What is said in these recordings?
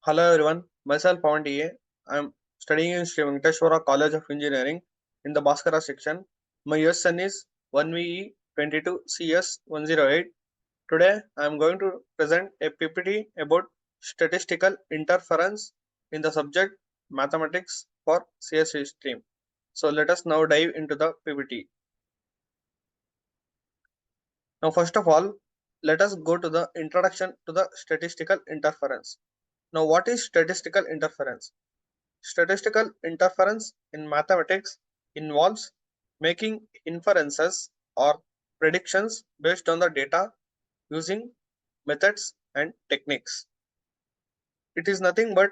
Hello everyone, myself Pawan DA. I am studying in Sri Venkateshwara College of Engineering in the Bhaskara section. My USN is 1VE 22 CS 108. Today I am going to present a PPT about statistical interference in the subject mathematics for CSE stream. So let us now dive into the PPT. Now first of all, let us go to the introduction to the statistical interference. Now what is statistical interference? Statistical interference in mathematics involves making inferences or predictions based on the data using methods and techniques. It is nothing but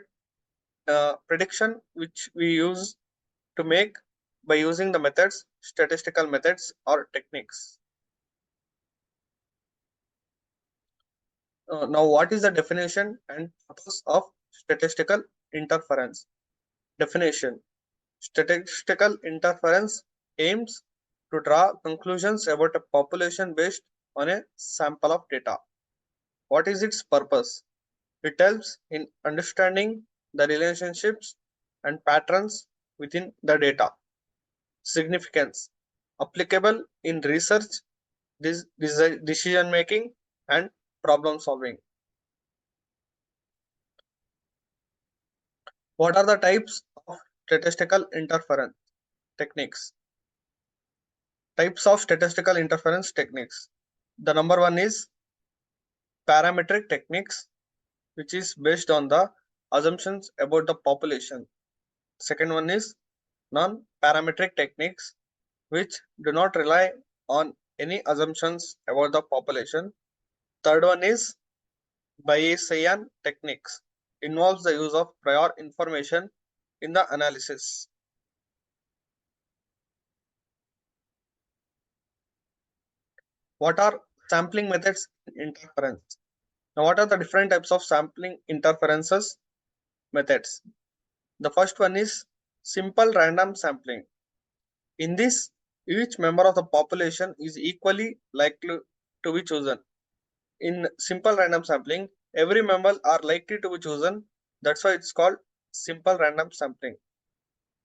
prediction which we use to make by using the methods, statistical methods or techniques. Now, what is the definition and purpose of statistical interference? Definition: statistical interference aims to draw conclusions about a population based on a sample of data. What is its purpose? It helps in understanding the relationships and patterns within the data. Significance: applicable in research, decision making, and problem solving. What are the types of statistical interference techniques? Types of statistical interference techniques. The number one is parametric techniques, which is based on the assumptions about the population. Second one is non-parametric techniques, which do not rely on any assumptions about the population. Third one is Bayesian techniques, involves the use of prior information in the analysis. What are sampling methods in interference? Now, what are the different types of sampling interferences methods? The first one is simple random sampling. In this, each member of the population is equally likely to be chosen. In simple random sampling, every member are likely to be chosen. That's why it's called simple random sampling.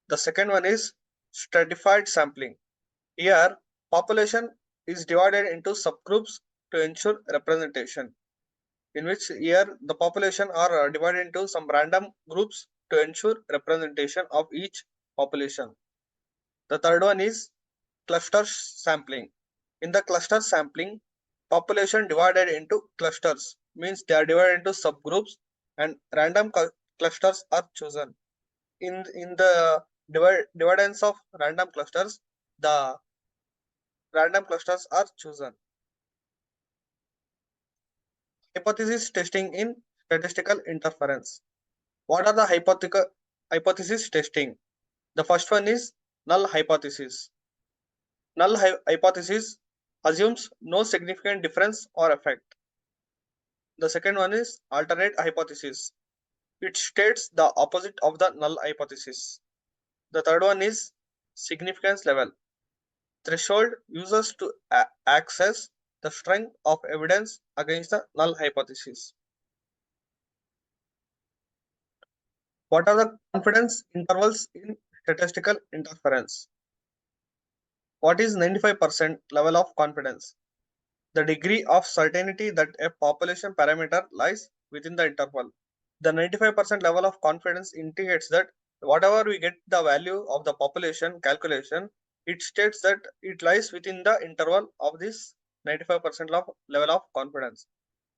The second one is stratified sampling. Here, population is divided into subgroups to ensure representation. In which here the population are divided into some random groups to ensure representation of each population. The third one is cluster sampling. In the cluster sampling, population divided into clusters, means they are divided into subgroups and random clusters are chosen. In the dividends of random clusters, the random clusters are chosen. Hypothesis testing in statistical interference. What are the hypothesis testing? The first one is null hypothesis. Null hypothesis assumes no significant difference or effect. The second one is alternate hypothesis. It states the opposite of the null hypothesis. The third one is significance level. Threshold uses to access the strength of evidence against the null hypothesis. What are the confidence intervals in statistical interference? What is 95% level of confidence? The degree of certainty that a population parameter lies within the interval. The 95% level of confidence indicates that whatever we get the value of the population calculation, it states that it lies within the interval of this 95% level of confidence.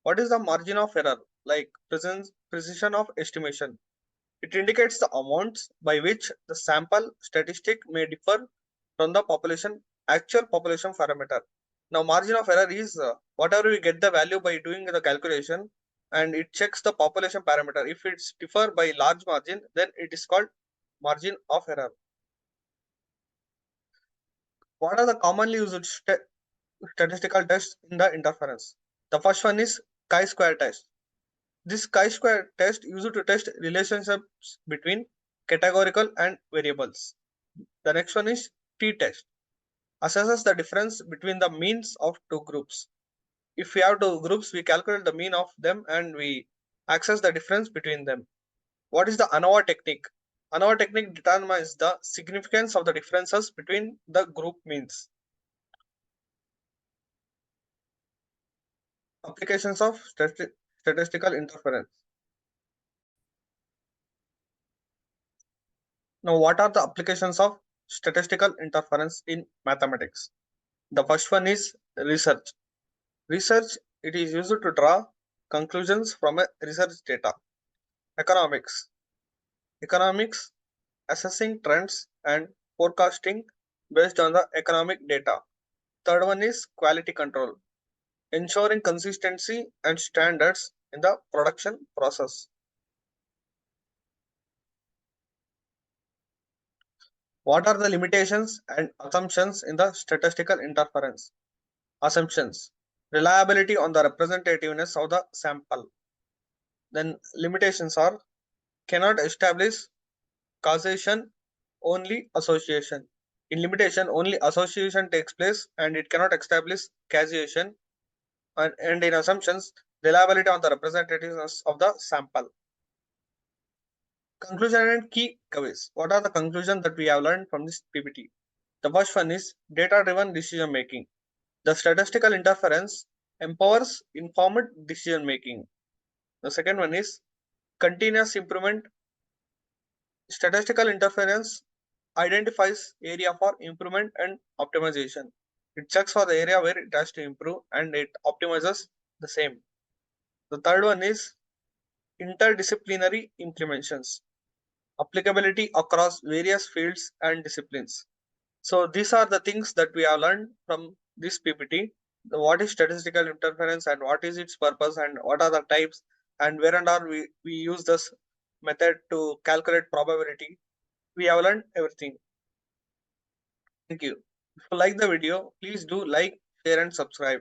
What is the margin of error? Like precision of estimation. It indicates the amounts by which the sample statistic may differ from the actual population parameter. Now, margin of error is whatever we get the value by doing the calculation, and it checks the population parameter. If it's differ by large margin, then it is called margin of error. What are the commonly used statistical tests in the interference? The first one is chi-square test. This chi-square test used to test relationships between categorical and variables. The next one is t-test. Assesses the difference between the means of two groups. If we have two groups, we calculate the mean of them and we access the difference between them. What is the ANOVA technique? ANOVA technique determines the significance of the differences between the group means. Applications of statistical interference. Now, what are the applications of statistical interference in mathematics? The first one is research. Research, it is used to draw conclusions from a research data. Economics. Economics, assessing trends and forecasting based on the economic data. Third one is quality control, ensuring consistency and standards in the production process. What are the limitations and assumptions in the statistical interference? Assumptions. Reliability on the representativeness of the sample. Then limitations are cannot establish causation, only association. In limitation, only association takes place and it cannot establish causation. And in assumptions, reliability on the representativeness of the sample. Conclusion and key takeaways. What are the conclusions that we have learned from this PPT? The first one is data-driven decision making. The statistical interference empowers informed decision making. The second one is continuous improvement. Statistical interference identifies area for improvement and optimization. It checks for the area where it has to improve and it optimizes the same. The third one is interdisciplinary implementations, applicability across various fields and disciplines. So these are the things that we have learned from this PPT. What is statistical interference and what is its purpose and what are the types and where and are we use this method to calculate probability. We have learned everything. Thank you. If you like the video, please do like, share and subscribe.